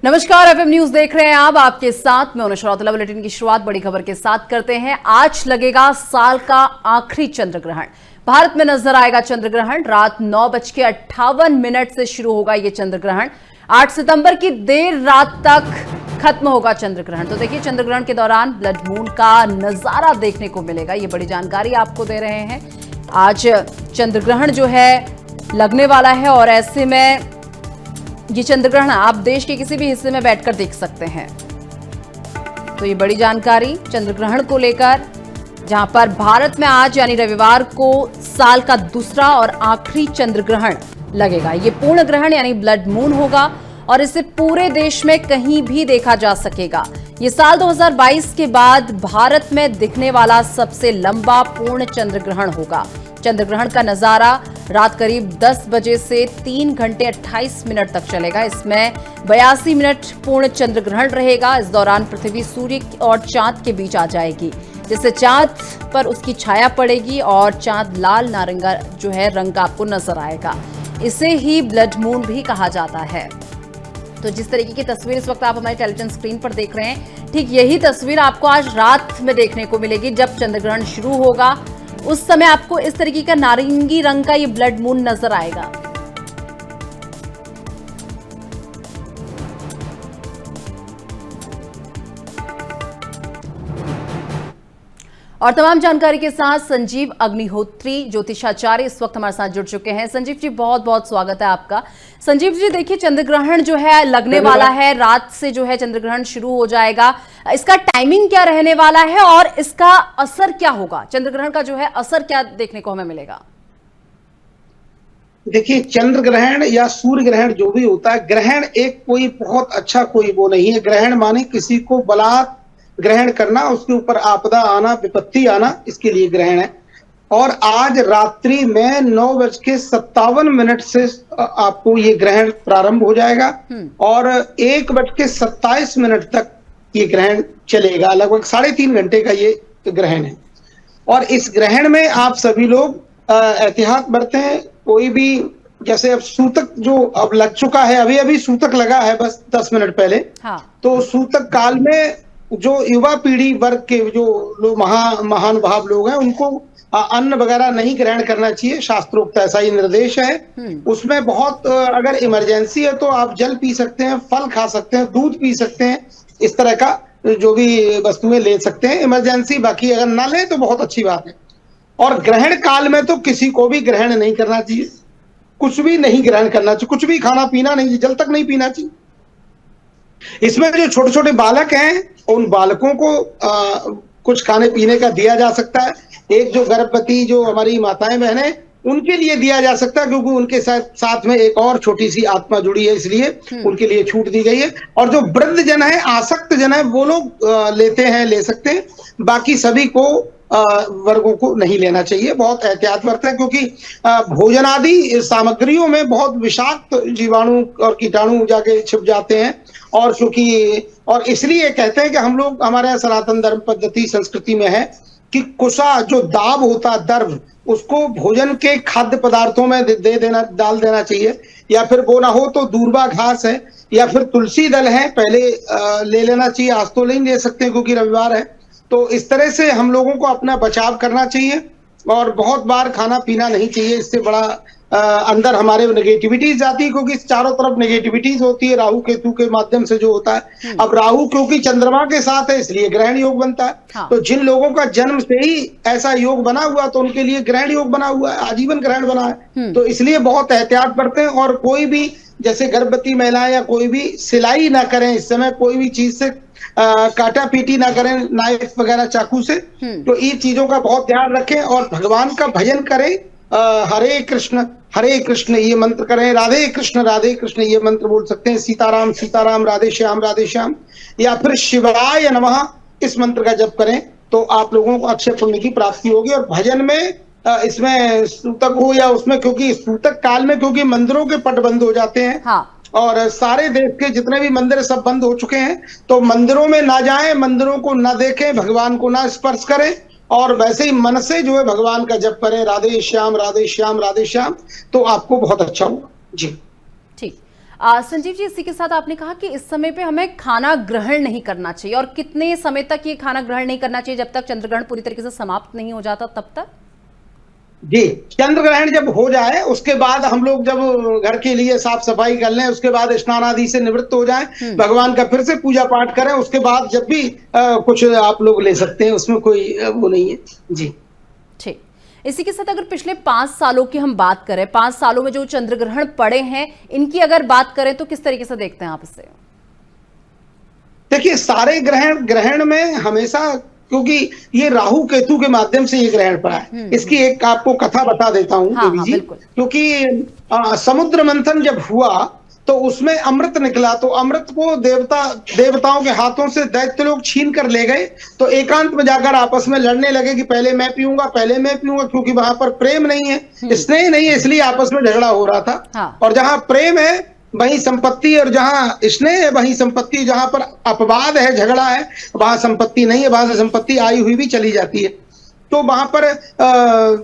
नमस्कार, FM news देख रहे हैं आप। आपके साथ में अनुश्रौतला। बुलेटिन की शुरुआत बड़ी खबर के साथ करते हैं। आज लगेगा साल का आखिरी चंद्र ग्रहण। भारत में नजर आएगा चंद्र ग्रहण। रात 9:58 से शुरू होगा ये चंद्र ग्रहण। 8 सितंबर की देर रात तक खत्म होगा चंद्र ग्रहण। तो देखिए, चंद्र ग्रहण के दौरान ब्लड मून का नजारा देखने को मिलेगा। ये बड़ी जानकारी आपको दे रहे हैं। आज चंद्र ग्रहण जो है लगने वाला है और ऐसे में ये चंद्र ग्रहण आप देश के किसी भी हिस्से में बैठकर देख सकते हैं। तो ये बड़ी जानकारी चंद्र ग्रहण को लेकर, जहां पर भारत में आज यानी रविवार को साल का दूसरा और आखिरी चंद्र ग्रहण लगेगा। ये पूर्ण ग्रहण यानी ब्लड मून होगा और इसे पूरे देश में कहीं भी देखा जा सकेगा। ये साल 2022 के बाद भारत में दिखने वाला सबसे लंबा पूर्ण चंद्र ग्रहण होगा। चंद्र ग्रहण का नजारा रात करीब 10 बजे से 3 घंटे 28 मिनट तक चलेगा। इसमें 82 मिनट पूर्ण चंद्र ग्रहण रहेगा। इस दौरान पृथ्वी सूर्य और चांद के बीच आ जाएगी, जिससे चांद पर उसकी छाया पड़ेगी और चांद लाल नारंगा जो है रंग आपको नजर आएगा। इसे ही ब्लड मून भी कहा जाता है। तो जिस तरीके की तस्वीर इस वक्त आप हमारी टेलीविजन स्क्रीन पर देख रहे हैं, ठीक यही तस्वीर आपको आज रात में देखने को मिलेगी। जब चंद्र ग्रहण शुरू होगा उस समय आपको इस तरीके का नारंगी रंग का ये ब्लड मून नजर आएगा। और तमाम जानकारी के साथ संजीव अग्निहोत्री ज्योतिषाचार्य इस वक्त हमारे साथ जुड़ चुके हैं। संजीव जी, बहुत बहुत स्वागत है आपका। संजीव जी, देखिए, चंद्र ग्रहण जो है लगने वाला है। रात से जो है चंद्र ग्रहण शुरू हो जाएगा। इसका टाइमिंग क्या रहने वाला है और इसका असर क्या होगा? चंद्र ग्रहण का जो है असर क्या देखने को हमें मिलेगा? देखिए, चंद्र ग्रहण या सूर्य ग्रहण जो भी होता है, ग्रहण एक कोई बहुत अच्छा कोई वो नहीं है। ग्रहण माने किसी को बलात् ग्रहण करना, उसके ऊपर आपदा आना, विपत्ति आना, इसके लिए ग्रहण है। और आज रात्रि में 9:57 से आपको ये ग्रहण प्रारंभ हो जाएगा और 1:27 तक ये ग्रहण चलेगा। लगभग 3.5 घंटे का ये ग्रहण है। और इस ग्रहण में आप सभी लोग एहतियात बरतें। कोई भी, जैसे अब सूतक जो अब लग चुका है, अभी अभी सूतक लगा है बस 10 मिनट पहले। हाँ। तो सूतक काल में जो युवा पीढ़ी वर्ग के जो लोग महान भाव लोग हैं, उनको अन्न वगैरह नहीं ग्रहण करना चाहिए। शास्त्रोक्त ऐसा ही निर्देश है। उसमें बहुत अगर इमरजेंसी है तो आप जल पी सकते हैं, फल खा सकते हैं, दूध पी सकते हैं, इस तरह का जो भी वस्तुएं ले सकते हैं इमरजेंसी। बाकी अगर ना ले तो बहुत अच्छी बात है। और ग्रहण काल में तो किसी को भी ग्रहण नहीं करना चाहिए, कुछ भी नहीं ग्रहण करना चाहिए, कुछ भी खाना पीना नहीं, जल तक नहीं पीना चाहिए। इसमें जो छोटे छोटे बालक हैं, उन बालकों को कुछ खाने पीने का दिया जा सकता है। एक जो गर्भवती जो हमारी माताएं बहनें, उनके लिए दिया जा सकता है, क्योंकि उनके साथ में एक और छोटी सी आत्मा जुड़ी है, इसलिए उनके लिए छूट दी गई है। और जो वृद्ध जन है, आसक्त जन है, वो लोग लेते हैं, ले सकते हैं। बाकी सभी को वर्गों को नहीं लेना चाहिए। बहुत एहतियात बरतें, क्योंकि भोजन आदि सामग्रियों में बहुत विषाक्त जीवाणु और कीटाणु जाके छिप जाते हैं। और क्योंकि और इसलिए कहते हैं कि हम लोग, हमारे सनातन धर्म पद्धति संस्कृति में है कि कुसा जो दाब होता है, दर्भ, उसको भोजन के खाद्य पदार्थों में डाल देना चाहिए। या फिर वो ना हो तो दूर्वा घास है या फिर तुलसी दल है, पहले ले लेना चाहिए। आज तो नहीं ले सकते क्योंकि रविवार है। तो इस तरह से हम लोगों को अपना बचाव करना चाहिए और बहुत बार खाना पीना नहीं चाहिए। इससे बड़ा अंदर हमारे नेगेटिविटीज जाती है, क्योंकि चारों तरफ नेगेटिविटीज होती है राहु केतु के माध्यम से जो होता है। अब राहु क्योंकि चंद्रमा के साथ है, इसलिए ग्रहण योग बनता है। हाँ। तो जिन लोगों का जन्म से ही ऐसा योग बना हुआ, तो उनके लिए ग्रहण योग बना हुआ है, आजीवन ग्रहण बना है। तो इसलिए बहुत एहतियात बरतें। और कोई भी, जैसे गर्भवती महिलाएं या कोई भी, सिलाई ना करें इस समय, कोई भी चीज से काटा पीटी ना करें, नाइफ वगैरह चाकू से। तो इन चीजों का बहुत ध्यान रखें और भगवान का भजन करें। हरे कृष्ण ये मंत्र करें, राधे कृष्ण ये मंत्र बोल सकते हैं। सीताराम सीताराम, राधे श्याम, या फिर शिवाय नमः इस मंत्र का जप करें, तो आप लोगों को अक्षय पुण्य की प्राप्ति होगी। और भजन में इसमें सूतक हो या उसमें, क्योंकि सूतक काल में क्योंकि मंदिरों के पट बंद हो जाते हैं। हाँ। और सारे देश के जितने भी मंदिर सब बंद हो चुके हैं, तो मंदिरों में ना जाएं, मंदिरों को ना देखें, भगवान को ना स्पर्श करें। और वैसे ही मन से जो है भगवान का जप करें, राधे श्याम, तो आपको बहुत अच्छा होगा। जी ठीक। संजीव जी, इसी के साथ आपने कहा कि इस समय पे हमें खाना ग्रहण नहीं करना चाहिए, और कितने समय तक ये खाना ग्रहण नहीं करना चाहिए? जब तक चंद्रग्रहण पूरी तरीके से समाप्त नहीं हो जाता तब तक? जी, चंद्र ग्रहण जब हो जाए उसके बाद हम लोग जब घर के लिए साफ सफाई कर लें, उसके बाद स्नान आदि से निवृत्त हो जाएं, भगवान का फिर से पूजा पाठ करें, उसके बाद जब भी कुछ आप लोग ले सकते हैं, उसमें कोई वो नहीं है। जी ठीक। इसी के साथ अगर पिछले 5 सालों की हम बात करें, 5 सालों में जो चंद्र ग्रहण पड़े हैं, इनकी अगर बात करें तो किस तरीके से देखते हैं आप इसे? देखिए, सारे ग्रहण में हमेशा, क्योंकि ये राहु केतु के माध्यम से ये ग्रहण पड़ा है, इसकी एक आपको कथा बता देता हूँ देवी जी। क्योंकि समुद्र मंथन जब हुआ तो उसमें अमृत निकला, तो अमृत को देवताओं के हाथों से दैत्य लोग छीन कर ले गए। तो एकांत में जाकर आपस में लड़ने लगे कि पहले मैं पीऊंगा, पहले मैं पीऊंगा, क्योंकि वहां पर प्रेम नहीं है, स्नेह नहीं है, इसलिए आपस में झगड़ा हो रहा था। और जहां प्रेम है वहीं संपत्ति, और जहां स्नेह है वहीं संपत्ति, जहां पर अपवाद है, झगड़ा है, वहां संपत्ति नहीं है, वहां से संपत्ति आई हुई भी चली जाती है। तो वहां पर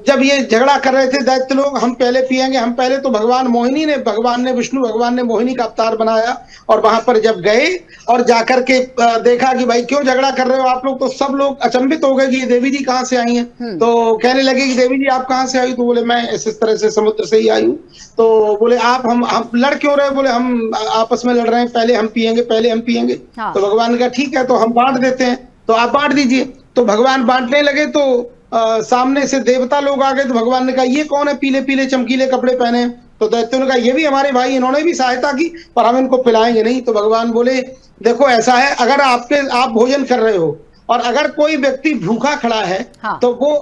जब ये झगड़ा कर रहे थे दैत्य लोग, हम पहले पिएंगे, हम पहले, तो भगवान ने विष्णु भगवान ने मोहिनी का अवतार बनाया, और वहां पर जब गए और जाकर के देखा कि भाई क्यों झगड़ा कर रहे हो आप लोग, तो सब लोग अचंभित हो गए कि ये देवी जी कहाँ से आई हैं। तो कहने लगे कि देवी जी आप कहाँ से आई? तो बोले मैं इस तरह से समुद्र से ही आई हूँ। तो बोले आप हम लड़ क्यों रहे? बोले हम आपस में लड़ रहे हैं, पहले हम पिएंगे, पहले हम पिएंगे। तो भगवान का ठीक है, तो हम बांट देते हैं, तो आप बांट दीजिए। तो भगवान बांटने लगे, तो सामने से देवता लोग आ गए। तो भगवान ने कहा ये कौन है, पीले पीले चमकीले कपड़े पहने? तो दैत्यों ने कहा ये भी हमारे भाई, इन्होंने भी सहायता की, पर हम इनको पिलाएंगे नहीं। तो भगवान बोले देखो ऐसा है, अगर आप भोजन कर रहे हो और अगर कोई व्यक्ति भूखा खड़ा है, तो वो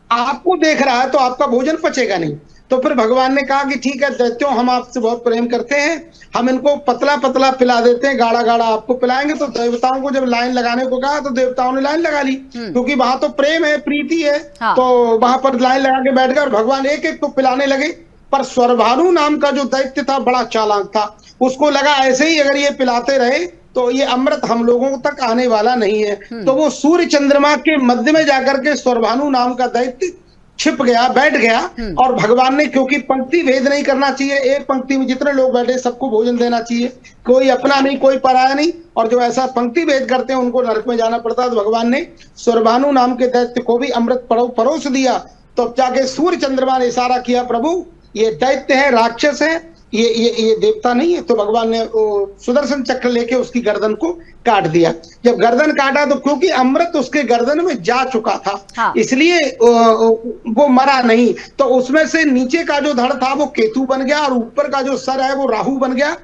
आपको देख रहा है, तो आपका भोजन पचेगा नहीं। तो फिर भगवान ने कहा कि ठीक है दैत्यों, हम आपसे बहुत प्रेम करते हैं, हम इनको पतला पतला पिला देते हैं, गाढ़ा गाढ़ा आपको पिलाएंगे। तो देवताओं को जब लाइन लगाने को कहा तो देवताओं ने लाइन लगा ली, क्योंकि वहां तो प्रेम है, प्रीति है। तो वहां पर लाइन लगा के बैठ गए और भगवान एक एक को पिलाने लगे। पर स्वरभानु नाम का जो दैत्य था बड़ा चालाक था, उसको लगा ऐसे ही अगर ये पिलाते रहे तो ये अमृत हम लोगों तक आने वाला नहीं है। तो वो सूर्य चंद्रमा के मध्य में जाकर के स्वरभानु नाम का दैत्य छिप गया, बैठ गया। और भगवान ने, क्योंकि पंक्ति भेद नहीं करना चाहिए, एक पंक्ति में जितने लोग बैठे सबको भोजन देना चाहिए, कोई अपना नहीं कोई पराया नहीं, और जो ऐसा पंक्ति भेद करते हैं उनको नरक में जाना पड़ता है। तो भगवान ने स्वरभानु नाम के दैत्य को भी अमृत परोस दिया। तो जाके सूर्य चंद्रमा ने इशारा किया, प्रभु ये दैत्य है, राक्षस है, ये देवता नहीं है। तो भगवान ने सुदर्शन चक्र लेके उसकी गर्दन को काट दिया। जब गर्दन काटा तो क्योंकि अमृत उसके गर्दन में जा चुका था, इसलिए वो मरा नहीं। तो उसमें से नीचे का जो धड़ था वो केतु बन गया, और ऊपर का जो सर है वो राहु बन गया।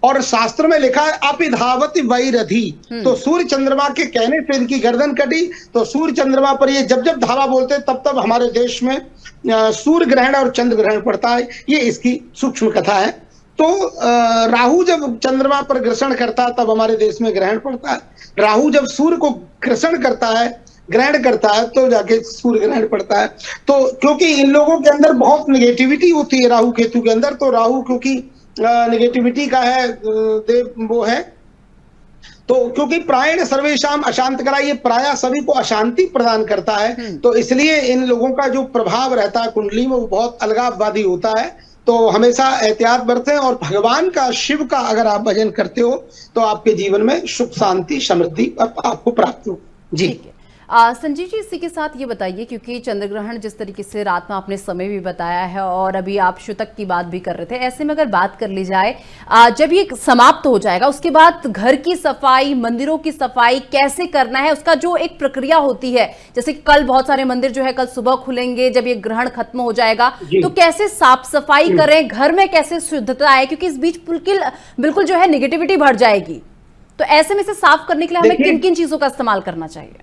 और शास्त्र में लिखा है अपिधावति वैरधि, तो सूर्य चंद्रमा के कहने से इनकी गर्दन कटी। तो सूर्य चंद्रमा पर ये जब जब धावा बोलते तब तब हमारे देश में सूर्य ग्रहण और चंद्र ग्रहण पड़ता है। ये इसकी सूक्ष्म कथा है। तो राहु जब चंद्रमा पर ग्रसण करता है तब हमारे देश में ग्रहण पड़ता है। राहु जब सूर्य को ग्रसण करता है, ग्रहण करता है, तो जाके सूर्य ग्रहण पड़ता है। तो क्योंकि इन लोगों के अंदर बहुत निगेटिविटी होती है राहु केतु के अंदर, तो राहु क्योंकि निगेटिविटी का है देव वो है, तो क्योंकि प्रायण सर्वेशाम अशांत करा, ये प्राय सभी को अशांति प्रदान करता है। तो इसलिए इन लोगों का जो प्रभाव रहता है कुंडली में वो बहुत अलगाववादी होता है। तो हमेशा एहतियात बरतें, और भगवान का, शिव का अगर आप भजन करते हो तो आपके जीवन में सुख शांति समृद्धि आपको प्राप्त हो। जी संजीव जी, इसी के साथ ये बताइए, क्योंकि चंद्रग्रहण जिस तरीके से रात में आपने समय भी बताया है और अभी आप शतक की बात भी कर रहे थे, ऐसे में अगर बात कर ली जाए जब ये समाप्त हो जाएगा उसके बाद घर की सफाई, मंदिरों की सफाई कैसे करना है, उसका जो एक प्रक्रिया होती है, जैसे कि कल बहुत सारे मंदिर जो है कल सुबह खुलेंगे जब ये ग्रहण खत्म हो जाएगा, तो कैसे साफ सफाई करें, घर में कैसे शुद्धता आए, क्योंकि इस बीच बिल्कुल जो है निगेटिविटी बढ़ जाएगी। तो ऐसे में से साफ करने के लिए हमें किन किन चीजों का इस्तेमाल करना चाहिए?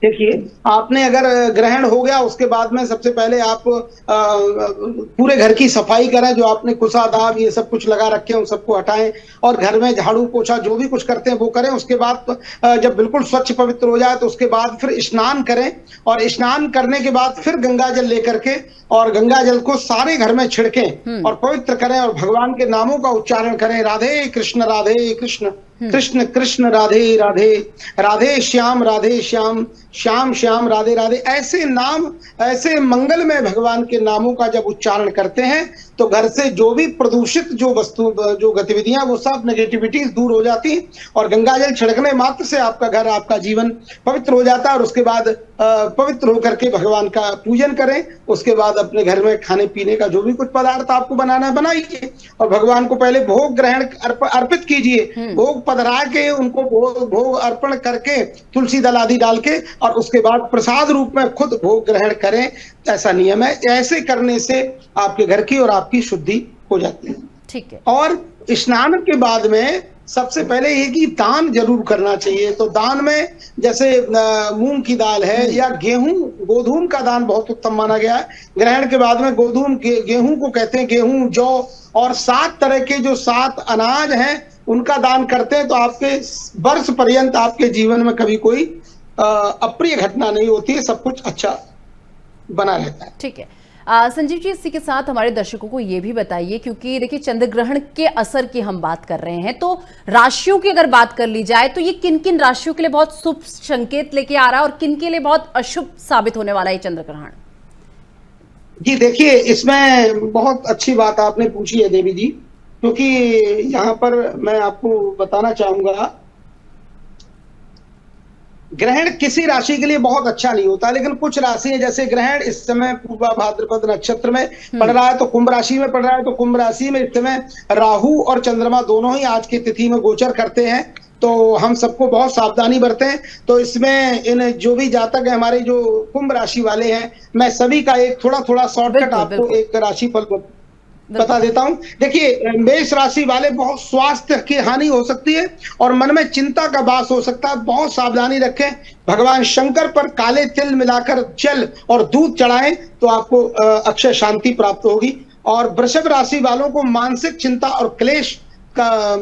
देखिए, आपने अगर ग्रहण हो गया उसके बाद में सबसे पहले आप पूरे घर की सफाई करें। जो आपने कुसा दाग ये सब कुछ लगा रखे हैं उन सबको हटाएं, और घर में झाड़ू पोछा जो भी कुछ करते हैं वो करें। उसके बाद जब बिल्कुल स्वच्छ पवित्र हो जाए तो उसके बाद फिर स्नान करें, और स्नान करने के बाद फिर गंगा जल लेकर के और गंगा जल को सारे घर में छिड़कें और पवित्र करें, और भगवान के नामों का उच्चारण करें, राधे कृष्ण कृष्ण कृष्ण राधे राधे, राधे श्याम श्याम श्याम राधे राधे, ऐसे नाम, ऐसे मंगलमय भगवान के नामों का जब उच्चारण करते हैं तो घर से जो भी प्रदूषित जो वस्तु, जो गतिविधियां, वो सब नेगेटिविटीज दूर हो जाती और गंगा जल छिड़कने मात्र से आपका घर, आपका जीवन पवित्र हो जाता है। और उसके बाद पवित्र होकर के भगवान का पूजन करें। उसके बाद अपने घर में खाने पीने का जो भी कुछ पदार्थ आपको बनाना है बनाइए और भगवान को पहले भोग ग्रहण अर्पित कीजिए। भोग पधरा के उनको भोग अर्पण करके तुलसी दल आदि डाल के और उसके बाद प्रसाद रूप में खुद भोग ग्रहण करें, ऐसा नियम है। ऐसे करने से आपके घर की और आपकी शुद्धि हो जाती है। ठीक है। और स्नान के बाद में सबसे पहले ये कि दान जरूर करना चाहिए। तो दान में जैसे मूंग की दाल है या गेहूं, गोधूम का दान बहुत उत्तम माना गया है। ग्रहण के बाद में गोधूम, गेहूं को कहते हैं, गेहूं, जौ और 7 तरह के जो 7 अनाज हैं उनका दान करते हैं तो आपके वर्ष पर्यंत आपके जीवन में कभी कोई अप्रिय घटना नहीं होती है, सब कुछ अच्छा बना रहता है। ठीक है। संजीव जी, इसी के साथ हमारे दर्शकों को ये भी बताइए, क्योंकि देखिए चंद्र ग्रहण के असर की हम बात कर रहे हैं, तो राशियों की अगर बात कर ली जाए तो ये किन किन राशियों के लिए बहुत शुभ संकेत लेके आ रहा है और किन के लिए बहुत अशुभ साबित होने वाला है चंद्र ग्रहण? जी देखिए, इसमें बहुत अच्छी बात आपने पूछी है देवी जी, क्योंकि यहाँ पर मैं आपको बताना चाहूंगा, ग्रहण किसी राशि के लिए बहुत अच्छा नहीं होता, लेकिन कुछ राशि है, जैसे ग्रहण इस समय पूर्वा भाद्रपद नक्षत्र में पड़ रहा है तो कुंभ राशि में पड़ रहा है, तो कुंभ राशि में इस समय राहु और चंद्रमा दोनों ही आज की तिथि में गोचर करते हैं। तो हम सबको बहुत सावधानी बरतें। तो इसमें इन जो भी जातक है हमारे जो कुंभ राशि वाले हैं, मैं सभी का एक थोड़ा थोड़ा शॉर्टकट आपको एक राशिफल बता देता हूं। देखिए, मेष राशि वाले बहुत स्वास्थ्य की हानि हो सकती है और मन में चिंता का वास हो सकता है, बहुत सावधानी रखें। भगवान शंकर पर काले तिल मिलाकर जल और दूध चढ़ाएं तो आपको अक्षय शांति प्राप्त होगी। और वृषभ राशि वालों को मानसिक चिंता और क्लेश का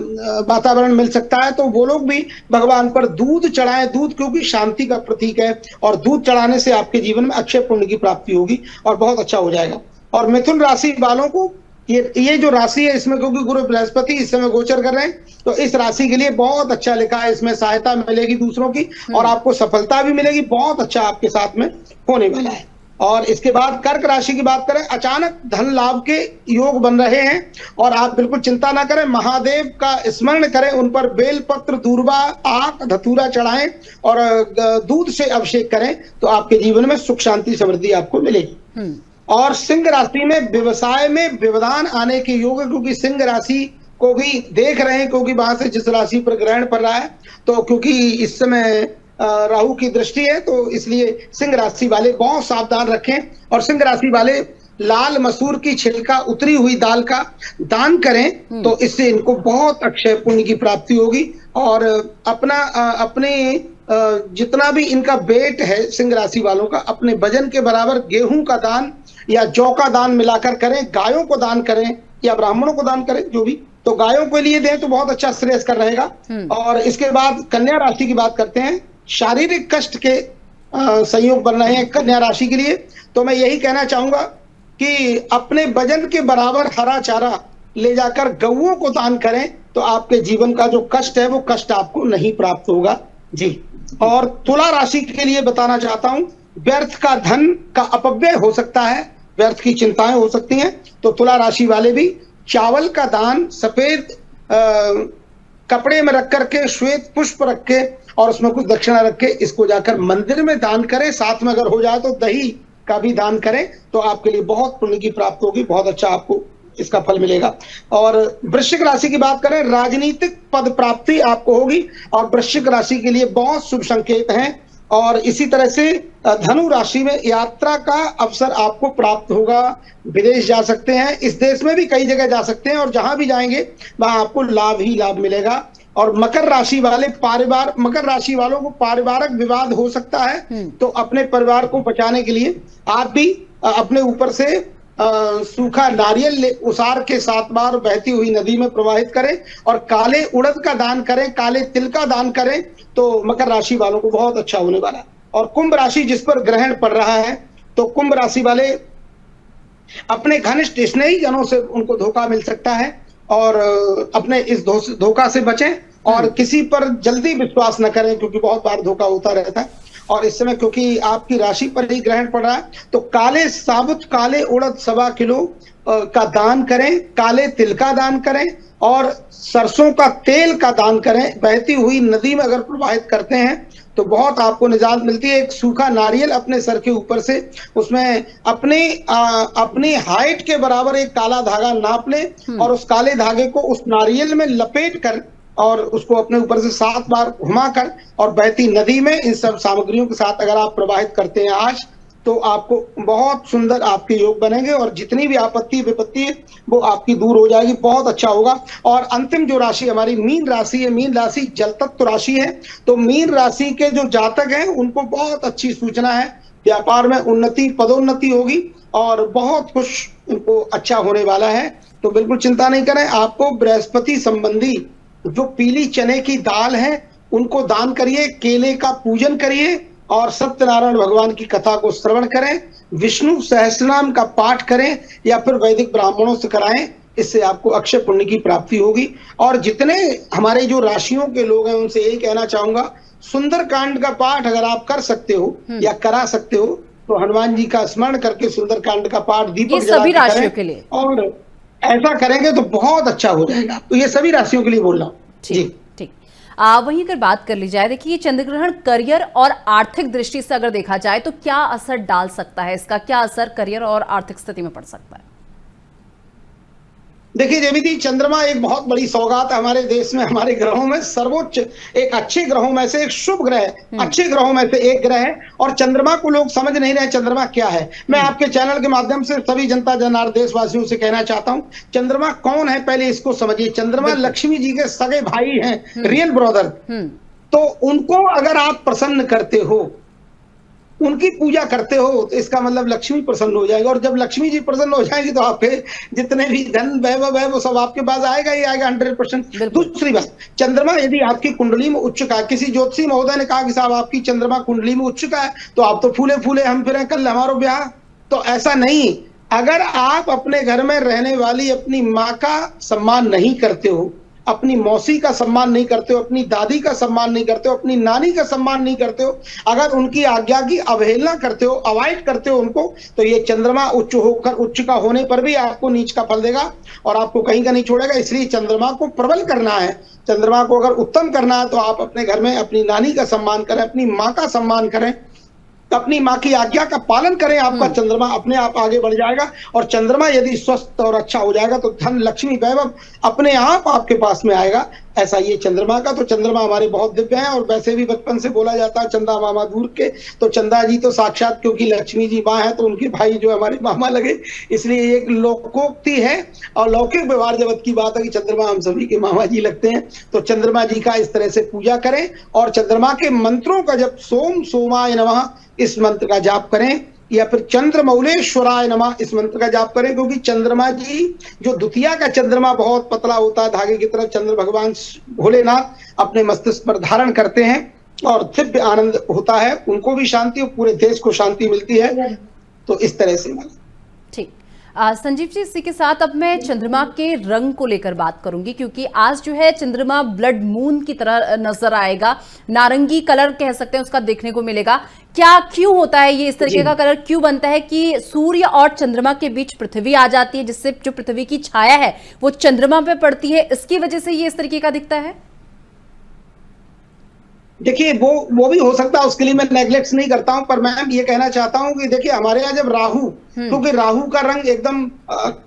वातावरण मिल सकता है, तो वो लोग भी भगवान पर दूध चढ़ाएं। दूध क्योंकि शांति का प्रतीक है और दूध चढ़ाने से आपके जीवन में अक्षय पुण्य की प्राप्ति होगी और बहुत अच्छा हो जाएगा। और मिथुन राशि वालों को ये जो राशि है, इसमें क्योंकि गुरु बृहस्पति इस समय गोचर कर रहे हैं, तो इस राशि के लिए बहुत अच्छा लिखा है। इसमें सहायता मिलेगी दूसरों की और आपको सफलता भी मिलेगी, बहुत अच्छा आपके साथ में होने वाला है। और इसके बाद कर्क राशि की बात करें, अचानक धन लाभ के योग बन रहे हैं और आप बिल्कुल चिंता ना करें, महादेव का स्मरण करें, उन पर बेलपत्र, दूर्वा, आक, धतूरा चढ़ाएं और दूध से अभिषेक करें तो आपके जीवन में सुख शांति समृद्धि आपको मिलेगी। और सिंह राशि में व्यवसाय में व्यवधान आने के योग है, क्योंकि सिंह राशि को भी देख रहे हैं, क्योंकि वहां से जिस राशि पर ग्रहण पड़ रहा है, तो क्योंकि इस समय राहु की दृष्टि है, तो इसलिए सिंह राशि वाले बहुत सावधान रखें। और सिंह राशि वाले लाल मसूर की छिलका उतरी हुई दाल का दान करें तो इससे इनको बहुत अक्षय पुण्य की प्राप्ति होगी। और अपने जितना भी इनका वेट है सिंह राशि वालों का, अपने वजन के बराबर गेहूं का दान या जौ का दान मिलाकर करें, गायों को दान करें या ब्राह्मणों को दान करें, जो भी, तो गायों के लिए दें तो बहुत अच्छा श्रेयस्कर रहेगा। और इसके बाद कन्या राशि की बात करते हैं। शारीरिक कष्ट के संयोग बन रहे हैं कन्या राशि के लिए, तो मैं यही कहना चाहूंगा कि अपने वजन के बराबर हरा चारा ले जाकर गऊओं को दान करें तो आपके जीवन का जो कष्ट है वो कष्ट आपको नहीं प्राप्त होगा जी। और तुला राशि के लिए बताना चाहता हूं, व्यर्थ का धन का अपव्यय हो सकता है, व्यर्थ की चिंताएं हो सकती हैं, तो तुला राशि वाले भी चावल का दान सफेद कपड़े में रख करके, श्वेत पुष्प रख के और उसमें कुछ दक्षिणा रख के इसको जाकर मंदिर में दान करें। साथ में अगर हो जाए तो दही का भी दान करें तो आपके लिए बहुत पुण्य की प्राप्ति होगी, बहुत अच्छा आपको इसका फल मिलेगा। और वृश्चिक राशि की बात करें, राजनीतिक पद प्राप्ति आपको होगी और वृश्चिक राशि के लिए बहुत शुभ संकेत हैं। और इसी तरह से धनु राशि में यात्रा का अवसर आपको प्राप्त होगा, विदेश जा सकते हैं, इस देश में भी कई जगह जा सकते हैं और जहां भी जाएंगे वहां आपको लाभ ही लाभ मिलेगा। और मकर राशि वालों को पारिवारिक विवाद हो सकता है, तो अपने परिवार को बचाने के लिए आप भी अपने ऊपर से सूखा नारियल उसार के 7 बार बहती हुई नदी में प्रवाहित करें और काले उड़द का दान करें, काले तिल का दान करें तो मकर राशि वालों को बहुत अच्छा होने वाला है। और कुंभ राशि जिस पर ग्रहण पड़ रहा है, तो कुंभ राशि वाले अपने घनिष्ठ स्नेही जनों से उनको धोखा मिल सकता है और अपने इस धोखा से बचें। और किसी पर जल्दी विश्वास न करें, क्योंकि बहुत बार धोखा होता रहता है। और इस समय क्योंकि आपकी राशि पर ही ग्रहण पड़ रहा है, तो काले साबुत काले उड़द 1.25 किलो का दान करें, काले तिल का दान करें और सरसों का तेल का दान करें। बहती हुई नदी में अगर प्रवाहित करते हैं तो बहुत आपको निजात मिलती है। एक सूखा नारियल अपने सर के ऊपर से उसमें अपनी हाइट के बराबर एक काला धागा नाप लें और उस काले धागे को उस नारियल में लपेट कर और उसको अपने ऊपर से 7 बार घुमाकर और बहती नदी में इन सब सामग्रियों के साथ अगर आप प्रवाहित करते हैं आज, तो आपको बहुत सुंदर आपके योग बनेंगे और जितनी भी आपत्ति विपत्ति है वो आपकी दूर हो जाएगी। बहुत अच्छा होगा। और अंतिम जो राशि हमारी मीन राशि है, मीन राशि जल तत्व राशि है, तो मीन राशि के जो जातक हैं उनको बहुत अच्छी सूचना है। व्यापार में उन्नति, पदोन्नति होगी और बहुत कुछ उनको अच्छा होने वाला है। तो बिल्कुल चिंता नहीं करें। आपको बृहस्पति संबंधी जो पीली चने की दाल है उनको दान करिए, केले का पूजन करिए और सत्यनारायण भगवान की कथा को श्रवण करें, विष्णु सहस्रनाम का पाठ करें या फिर वैदिक ब्राह्मणों से कराएं। इससे आपको अक्षय पुण्य की प्राप्ति होगी। और जितने हमारे जो राशियों के लोग हैं उनसे यही कहना चाहूंगा, सुंदरकांड का पाठ अगर आप कर सकते हो या करा सकते हो तो हनुमान जी का स्मरण करके सुंदरकांड का पाठ दीपक जला सभी के राशियों करें के लिए, और ऐसा करेंगे तो बहुत अच्छा हो जाएगा। तो ये सभी राशियों के लिए बोल रहा हूँ जी। ठीक। वहीं अगर बात कर ली जाए, देखिए चंद्र ग्रहण करियर और आर्थिक दृष्टि से अगर देखा जाए तो क्या असर डाल सकता है, इसका क्या असर करियर और आर्थिक स्थिति में पड़ सकता है? देखिए देवी जी, चंद्रमा एक बहुत बड़ी सौगात है हमारे देश में, हमारे ग्रहों में सर्वोच्च, एक अच्छे ग्रहों में से एक शुभ ग्रह है, अच्छे ग्रहों में से एक ग्रह है। और चंद्रमा को लोग समझ नहीं रहे चंद्रमा क्या है। मैं आपके चैनल के माध्यम से सभी जनता जनार्दन देशवासियों से कहना चाहता हूं, चंद्रमा कौन है पहले इसको समझिए। चंद्रमा लक्ष्मी जी के सगे भाई हैं, रियल ब्रदर। तो उनको अगर आप प्रसन्न करते हो, उनकी पूजा करते हो, तो इसका मतलब लक्ष्मी प्रसन्न हो जाएगी। और जब लक्ष्मी जी प्रसन्न हो जाएगी तो आपके जितने भी धन वैभव है वो सब आपके पास आएगा ही आएगा 100%। दूसरी बात, चंद्रमा यदि आपकी कुंडली में उच्च का है, किसी ज्योतिषी महोदय ने कहा कि साहब आपकी चंद्रमा कुंडली में उच्च का है तो आप तो फूले फूले हम फिर कल हमारो ब्याह। तो ऐसा नहीं। अगर आप अपने घर में रहने वाली अपनी माँ का सम्मान नहीं करते हो, अपनी मौसी का सम्मान नहीं करते हो, अपनी दादी का सम्मान नहीं करते हो, अपनी नानी का सम्मान नहीं करते हो, अगर उनकी आज्ञा की अवहेलना करते हो, अवॉइड करते हो उनको, तो ये चंद्रमा उच्च होकर, उच्च का होने पर भी आपको नीच का फल देगा और आपको कहीं का नहीं छोड़ेगा। इसलिए चंद्रमा को प्रबल करना है, चंद्रमा को अगर उत्तम करना है तो आप अपने घर में अपनी नानी का सम्मान करें, अपनी माँ का सम्मान करें, अपनी माँ की आज्ञा का पालन करें। आपका चंद्रमा अपने आप आगे बढ़ जाएगा। और चंद्रमा यदि स्वस्थ और अच्छा हो जाएगा तो धन, लक्ष्मी, वैभव अपने आप आपके पास में आएगा। ऐसा ये चंद्रमा का। तो चंद्रमा हमारे बहुत दिव्य हैं। और वैसे भी बचपन से बोला जाता है चंदा मामा दूर के, तो चंदा जी तो साक्षात, क्योंकि लक्ष्मी जी माँ है तो उनके भाई जो हमारे मामा लगे, इसलिए एक लोकोक्ति है और लौकिक व्यवहार जगत की बात है कि चंद्रमा हम सभी के मामा जी लगते हैं। तो चंद्रमा जी का इस तरह से पूजा करें और चंद्रमा के मंत्रों का जब सोम सोमाय नमः इस मंत्र का जाप करें या फिर चंद्रमौलेश्वराय नमः इस मंत्र का जाप करें। क्योंकि चंद्रमा जी जो द्वितीया का चंद्रमा बहुत पतला होता है धागे की तरफ, चंद्र भगवान भोलेनाथ अपने मस्तिष्क पर धारण करते हैं और दिव्य आनंद होता है, उनको भी शांति और पूरे देश को शांति मिलती है। तो इस तरह से ठीक। संजीव जी, इसी के साथ अब मैं चंद्रमा के रंग को लेकर बात करूंगी, क्योंकि आज जो है चंद्रमा ब्लड मून की तरह नजर आएगा, नारंगी कलर कह सकते हैं उसका देखने को मिलेगा। क्या क्यों होता है ये, इस तरीके का कलर क्यों बनता है कि सूर्य और चंद्रमा के बीच पृथ्वी आ जाती है, जिससे जो पृथ्वी की छाया है वो चंद्रमा पे पड़ती है, इसकी वजह से ये इस तरीके का दिखता है? देखिए वो भी हो सकता है, उसके लिए मैं नेग्लेक्ट नहीं करता हूं, पर मैं ये कहना चाहता हूं कि देखिए हमारे यहाँ जब राहु, क्योंकि राहु का रंग एकदम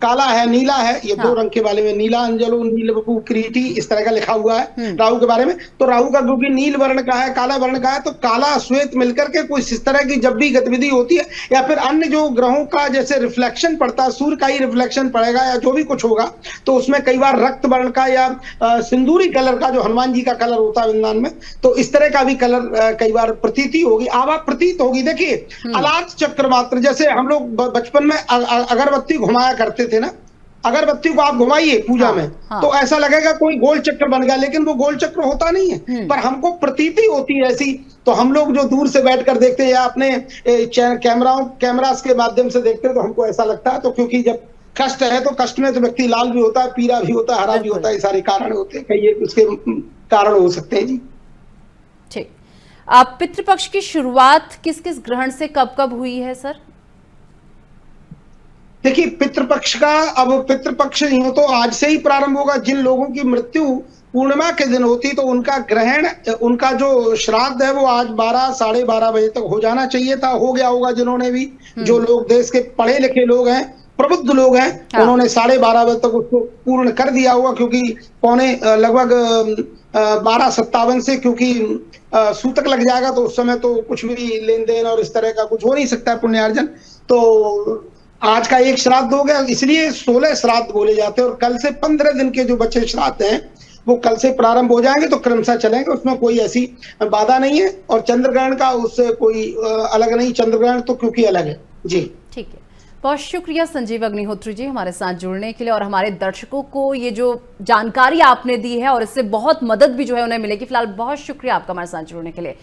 काला है, नीला है, ये दो रंग के बारे में नीला अंजलो नील बपू क्रीटी इस तरह का लिखा हुआ है राहु के बारे में। तो राहु का क्योंकि नील वर्ण का है, काला वर्ण का है, तो काला श्वेत मिलकर के कुछ इस तरह की जब भी गतिविधि होती है या फिर अन्य जो ग्रहों का जैसे रिफ्लेक्शन पड़ता है, सूर्य का ही रिफ्लेक्शन पड़ेगा या जो भी कुछ होगा, तो उसमें कई बार रक्त वर्ण का या सिंदूरी कलर का जो हनुमान जी का कलर होता है वृंदावन में, तो इस तरह का भी कलर कई बार प्रतीति होगी, आभा प्रतीत होगी। देखिए अलार्क चक्र मात्र, जैसे हम लोग बचपन में अगरबत्ती घुमाया करते थे ना, अगरबत्ती को आप घुमाइए पूजा में तो ऐसा लगेगा कोई गोल चक्र बन गया, लेकिन वो गोल चक्र होता नहीं है, पर हमको प्रतीति होती है ऐसी। तो हम लोग जो दूर से बैठकर देखते हैं या अपने कैमरास के माध्यम से देखते हैं तो हमको ऐसा लगता है। तो क्योंकि जब कष्ट है तो कष्ट में तो व्यक्ति लाल भी होता है, पीला भी होता है, हरा भी होता है, ये सारे कारण होते हैं, कई उसके कारण हो सकते हैं जी। ठीक। अब पितृपक्ष की शुरुआत किस किस ग्रहण से कब कब हुई है सर? देखिए पितृपक्ष का, अब पितृपक्ष यूं तो आज से ही प्रारंभ होगा। जिन लोगों की मृत्यु पूर्णिमा के दिन होती तो उनका ग्रहण, उनका जो श्राद्ध है वो आज 12 साढ़े 12 बजे तक हो जाना चाहिए था, हो गया होगा। जिन्होंने भी, जो लोग देश के पढ़े लिखे लोग हैं, प्रबुद्ध लोग हैं, हाँ। उन्होंने 12:30 बजे तक उसको पूर्ण कर दिया होगा, क्योंकि पौने लगभग 12:57 से, क्योंकि सूतक लग जाएगा तो उस समय तो कुछ भी लेन देन और इस तरह का कुछ हो नहीं सकता है पुण्यार्जन। तो आज का एक श्राद्ध हो गया, इसलिए 16 श्राद्ध बोले जाते हैं। और कल से 15 दिन के जो बचे श्राद्ध हैं वो कल से प्रारंभ हो जाएंगे, तो क्रमशः चलेंगे, उसमें कोई ऐसी बाधा नहीं है। और चंद्रग्रहण का उससे कोई अलग नहीं, चंद्रग्रहण तो क्योंकि अलग है जी। ठीक है, बहुत शुक्रिया संजीव अग्निहोत्री जी हमारे साथ जुड़ने के लिए, और हमारे दर्शकों को ये जो जानकारी आपने दी है और इससे बहुत मदद भी जो है उन्हें मिलेगी। फिलहाल बहुत शुक्रिया आपका हमारे साथ जुड़ने के लिए।